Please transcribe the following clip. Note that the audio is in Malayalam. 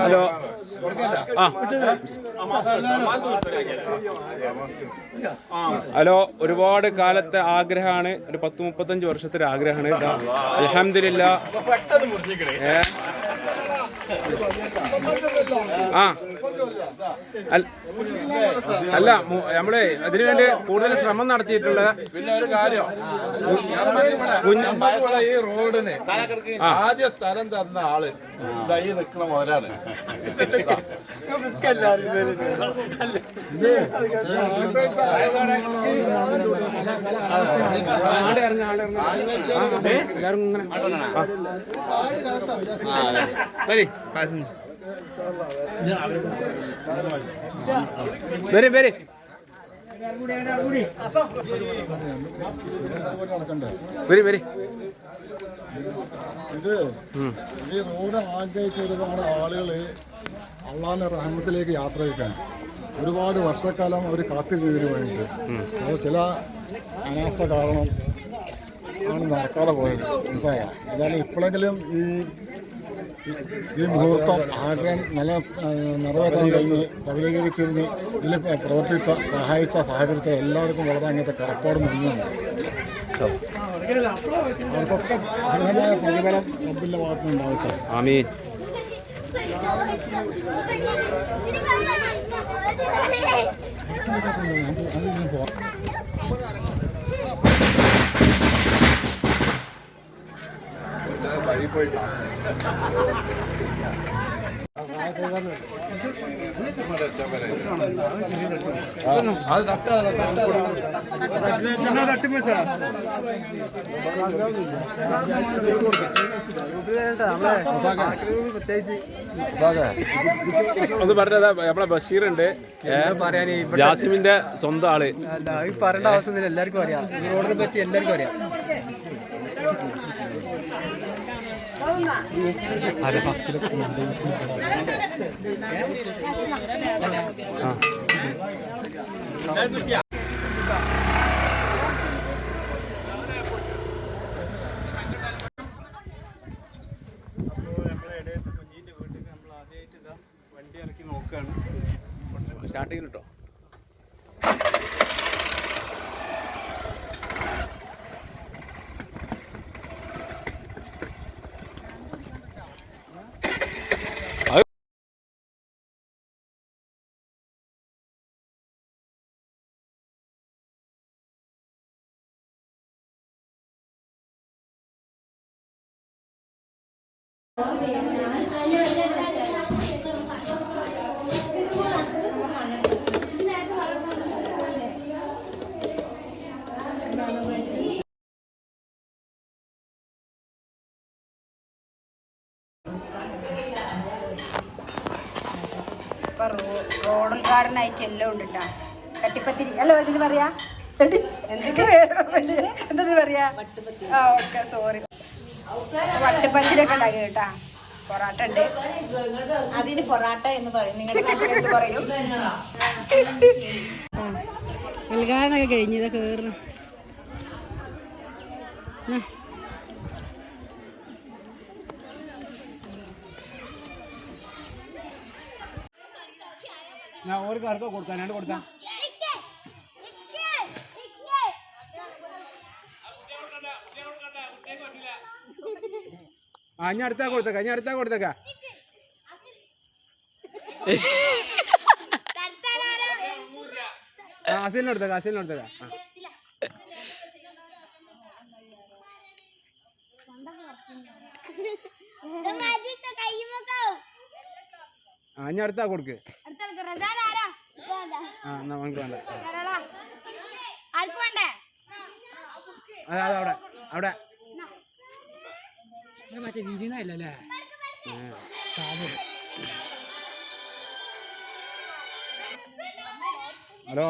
ഹലോ. ഹലോ, ഒരുപാട് കാലത്തെ ആഗ്രഹമാണ്, ഒരു 10-35 വർഷത്തെ ഒരു ആഗ്രഹമാണ്. അൽഹംദുലില്ലാ. അല്ല, നമ്മള് അതിനുവേണ്ടി കൂടുതൽ ശ്രമം നടത്തിയിട്ടുള്ളത്. പിന്നെ ഒരു കാര്യം, ഈ റോഡിന് ആദ്യ സ്ഥലം തന്ന ആള് കൈ നിൽക്കണ മോരാണ്. വരെ വരെ വരെ വരെ. ഇത് ഈ റോഡ് ആഗ്രഹിച്ച ഒരുപാട് ആളുകള് അള്ളാന്റെ റഹ്മത്തിലേക്ക് യാത്ര ചെയ്യിക്കാൻ ഒരുപാട് വർഷക്കാലം അവർ കാത്തിരുന്നതിന് വേണ്ടിയിട്ട് അത് ചില അനാസ്ഥ കാരണം ആണ് നടക്കാതെ പോയത്. മനസ്സിലായോ? എന്നാലും ഇപ്പോഴെങ്കിലും ഈ മുഹൂർത്തം ആഗ്രഹം നല്ല നിറവേറ്റാൻ കഴിഞ്ഞ് സബലീകരിച്ചിരുന്ന് ഇതിൽ പ്രവർത്തിച്ച സഹകരിച്ച എല്ലാവർക്കും വളരെ അങ്ങനത്തെ കടപ്പാട് നൽകുന്നുണ്ട്. അവർക്കൊക്കെ അർഹമായ പ്രതിഫലം റബ്ബിന്റെ ഭാഗത്ത് നിന്നുണ്ടാവട്ടെ. ആമീൻ. വഴി പോയിട്ട് ഒന്ന് പറഞ്ഞതാ, നമ്മളെ ബഷീറുണ്ട്, ജാസിമിന്റെ സ്വന്തം ആള്. പറയേണ്ട ആവശ്യമൊന്നുമില്ല, എല്ലാവർക്കും അറിയാം. ഈ റോഡിനെ പറ്റി എല്ലാവർക്കും അറിയാം. വണ്ടി ഇറക്കി നോക്കുകയാണ്. സ്റ്റാർട്ട് ചെയ്യുന്നുട്ടോ. റോഡ് ഗാർഡനായിട്ട് എല്ലാം ഉണ്ട് കേട്ടോ. കട്ടിപ്പത്തിരി അല്ല ഇത് പറയാ, എന്താ പറയാ? ആ ഓക്കെ, സോറി. വട്ടുപത്തിരിയൊക്കെ ഉണ്ടാക്കി കേട്ടാ. പൊറാട്ട ഉണ്ട്. അതിന് പൊറാട്ട എന്ന് പറയും. നിങ്ങളുടെ എന്ത് പറയും? ഉദ്ഘാടനമൊക്കെ കഴിഞ്ഞ് ഇതൊക്കെ കയറുന്നു. ഞാൻ ഒരു കറുത്തോ കൊടുക്കാൻ, രണ്ട് കൊടുക്കാം. ഞാൻ അടുത്താ കൊടുത്തേക്ക, ഞാൻ അടുത്താ കൊടുത്തേക്ക. അസലിന് കൊടുത്തേക്ക, അസലിന് കൊടുത്തേക്ക. ഞാൻ അടുത്താ കൊടുക്ക്. നമുക്ക് വേണ്ട. അതെ അവിടെ അവിടെ മറ്റേ വിരിനല്ലേ. ഹലോ.